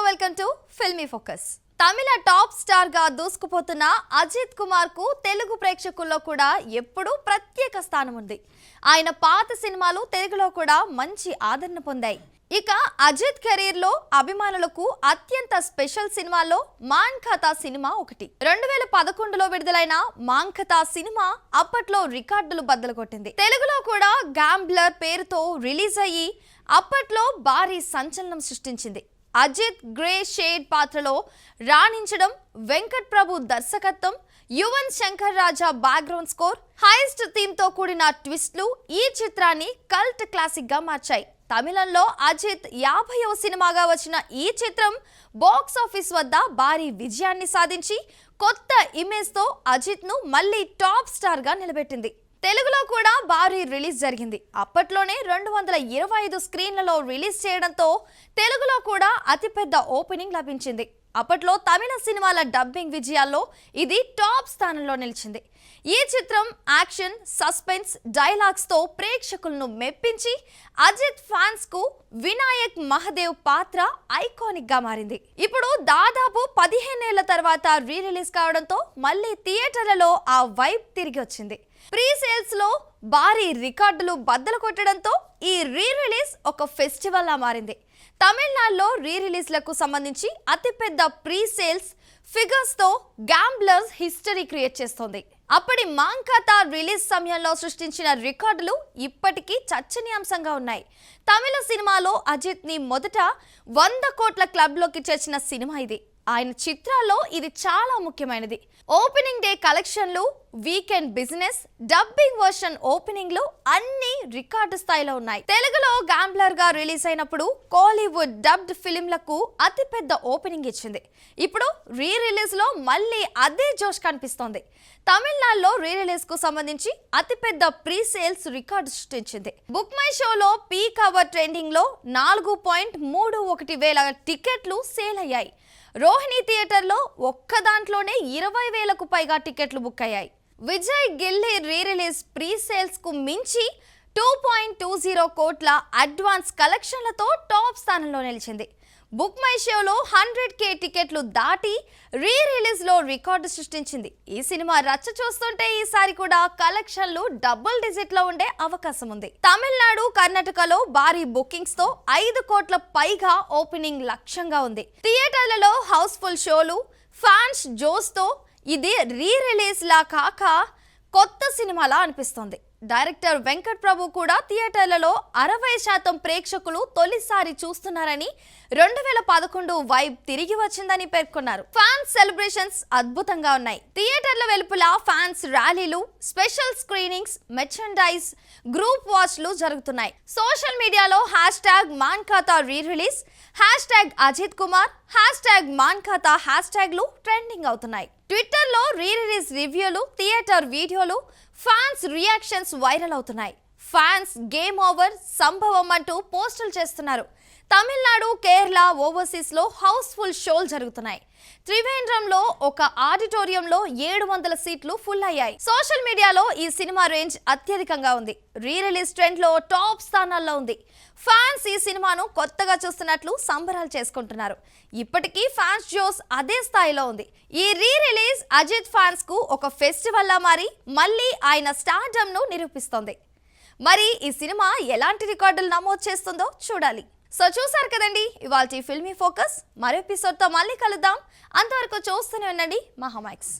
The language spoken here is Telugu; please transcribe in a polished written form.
Welcome to filmy focus. Tamil top star గా దూసుకుపోతున్న అజిత్ కుమార్ కు తెలుగు ప్రేక్షకుల్లో కూడా ఎప్పుడూ ప్రత్యేక స్థానం ఉంది. ఆయన పాత సినిమాలు తెలుగులో కూడా మంచి ఆదరణ పొందాయి. ఇక అజిత్ కెరీర్ లో అభిమానులకు అత్యంత స్పెషల్ సినిమాల్లో మాన్ఖాతా సినిమా ఒకటి. 2011లో విడుదలైన మాన్ఖాతా సినిమా అప్పట్లో రికార్డులు బద్దలు కొట్టింది. తెలుగులో కూడా గ్యాంబ్లర్ పేరుతో రిలీజ్ అయ్యి అప్పట్లో భారీ సంచలనం సృష్టించింది. అజిత్ గ్రే షేడ్ పాత్రలో రాణించడం, వెంకట్ ప్రభు దర్శకత్వం, Yuvan Shankar Raja background score, heist theme తో కూడిన ట్విస్ట్లు ఈ చిత్రాన్ని కల్ట్ క్లాసిక్ గా మార్చాయి. తమిళంలో అజిత్ 50వ సినిమాగా వచ్చిన ఈ చిత్రం బాక్స్ ఆఫీస్ వద్ద భారీ విజయాన్ని సాధించి కొత్త ఇమేజ్ తో అజిత్ ను మళ్ళీ టాప్ స్టార్ గా నిలబెట్టింది. తెలుగులో కూడా భారీ రిలీజ్ జరిగింది. అప్పట్లోనే 225 స్క్రీన్లలో రిలీజ్ చేయడంతో తెలుగులో కూడా అతిపెద్ద ఓపెనింగ్ లభించింది. అప్పట్లో తమిళ సినిమాల డబ్బింగ్ విజయాల్లో ఇది టాప్ స్థానంలో నిలిచింది. ఈ చిత్రం యాక్షన్, సస్పెన్స్, డైలాగ్స్ తో ప్రేక్షకులను మెప్పించి అజిత్ ఫ్యాన్స్ కు వినాయక్ మహదేవ్ పాత్ర ఐకానిక్ గా మారింది. ఇప్పుడు దాదాపు 15 ఏళ్ల తర్వాత రీ రిలీజ్ కావడంతో మళ్ళీ థియేటర్లలో ఆ వైబ్ తిరిగి వచ్చింది. ప్రీ సేల్స్ లో భారీ రికార్డులు బద్దలు కొట్టడంతో ఈ రీ రిలీజ్ ఒక ఫెస్టివల్ లా మారింది. తమిళనాడులో రీ రిలీజ్లకు సంబంధించి అతిపెద్ద ప్రీ సేల్స్ ఫిగర్స్ తో గ్యాంబ్లర్స్ హిస్టరీ క్రియేట్ చేస్తోంది. అప్పటి మాన్ఖాతా రిలీజ్ సమయంలో సృష్టించిన రికార్డులు ఇప్పటికీ చర్చనీయాంశంగా ఉన్నాయి. తమిళ సినిమాలో అజిత్ ని మొదట 100 కోట్ల క్లబ్ లోకి చేర్చిన సినిమా ఇది. ఆయన చిత్రాల్లో ఇది చాలా ముఖ్యమైనది. ఓపెనింగ్ డే కలెక్షన్లు, వీకెండ్ బిజినెస్, డబ్బింగ్ వర్షన్ ఓపెనింగ్లు అన్ని రికార్డు స్థాయిలో ఉన్నాయి. తెలుగులో గ్యాంబ్లర్ గా రిలీజ్ అయినప్పుడు కోలీవుడ్ డబ్డ్ ఫిలింలకు అతిపెద్ద ఓపెనింగ్ ఇచ్చింది. ఇప్పుడు రీ రిలీజ్ లో మళ్ళీ అదే జోష్ కనిపిస్తోంది. తమిళనాడులో రీ రిలీజ్ కు సంబంధించి అతిపెద్ద ప్రీ సేల్స్ రికార్డు సృష్టించింది. బుక్ మై షోలో పీక్ అవర్ ట్రెండింగ్ లో 4.31 వేల టికెట్లు సేల్ అయ్యాయి. రోహిణి థియేటర్లో ఒక్క దాంట్లోనే 20,000కు పైగా టికెట్లు బుక్ అయ్యాయి. విజయ్ గిల్లీ రీ రిలీజ్ ప్రీ సేల్స్ కు మించి 2.20 కోట్ల అడ్వాన్స్ కలెక్షన్లతో టాప్ స్థానంలో నిలిచింది. బుక్ మై షోలో 100K టికెట్లు దాటి రీ రిలీజ్ లో రికార్డు సృష్టించింది. ఈ సినిమా రచ్చ చూస్తుంటే ఈసారి కూడా కలెక్షన్లు డబుల్ డిజిట్ లో ఉండే అవకాశం ఉంది. తమిళనాడు, కర్ణాటకలో భారీ బుకింగ్స్ తో 5 కోట్ల పైగా ఓపెనింగ్ లక్ష్యంగా ఉంది. థియేటర్లలో హౌస్ఫుల్ షోలు, ఫ్యాన్స్ జోస్ తో ఇది రీ రిలీజ్ లా కాక కొత్త సినిమాలా అనిపిస్తోంది. డైరెక్టర్ వెంకట్ ప్రభు కూడా థియేటర్లలో 60% ప్రేక్షకులు తొలిసారి చూస్తున్నారని, 2011 వైబ్ తిరిగి వచ్చిందని పేర్కొన్నారు. ఫ్యాన్స్ సెలబ్రేషన్స్ అద్భుతంగా ఉన్నాయి. థియేటర్ల వెలుపల ఫ్యాన్స్ ర్యాలీలు, స్పెషల్ స్క్రీనింగ్స్, మెర్చండైజ్, గ్రూప్ వాచ్లు జరుగుతున్నాయి. సోషల్ మీడియాలో #మాన్ఖాతా రీ రిలీజ్, #అజిత్ కుమార్, #మాన్ఖాతా హ్యాష్ట్యాగ్లు ట్రెండింగ్ అవుతున్నాయి. ట్విట్టర్లో రీ రిలీజ్ రివ్యూలు, థియేటర్ వీడియోలు, ఫ్యాన్స్ రియాక్షన్స్ వైరల్ అవుతున్నాయి. ఫ్యాన్స్ గేమ్ ఓవర్, సంభవం అంటూ పోస్టులు చేస్తున్నారు. తమిళనాడు, కేరళ, ఓవర్సీస్ లో హౌస్ఫుల్ షోలు జరుగుతున్నాయి. త్రివేంద్రంలో ఒక ఆడిటోరియంలో 700 సీట్లు ఫుల్ అయ్యాయి. సోషల్ మీడియాలో ఈ సినిమా రేంజ్ అత్యధికంగా ఉంది. రీ రిలీజ్ ట్రెండ్ లో టాప్ స్థానాల్లో ఉంది. ఫ్యాన్స్ ఈ సినిమాను కొత్తగా చూస్తున్నట్లు సంబరాలు చేసుకుంటున్నారు. ఇప్పటికీ ఫ్యాన్స్ జోస్ అదే స్థాయిలో ఉంది. ఈ రీ రిలీజ్ అజిత్ ఫ్యాన్స్ కు ఒక ఫెస్టివల్ లా మారి మళ్ళీ ఆయన స్టార్డమ్ ను నిరూపిస్తోంది. మరి ఈ సినిమా ఎలాంటి రికార్డులు నమోదు చేస్తుందో చూడాలి. సో చూసారు కదండి ఇవాల్టి ఫిల్మీ ఫోకస్. మరో ఎపిసోడ్ తో మళ్ళీ కలుద్దాం. అంతవరకు చూస్తూనే ఉండండి మహామైక్స్.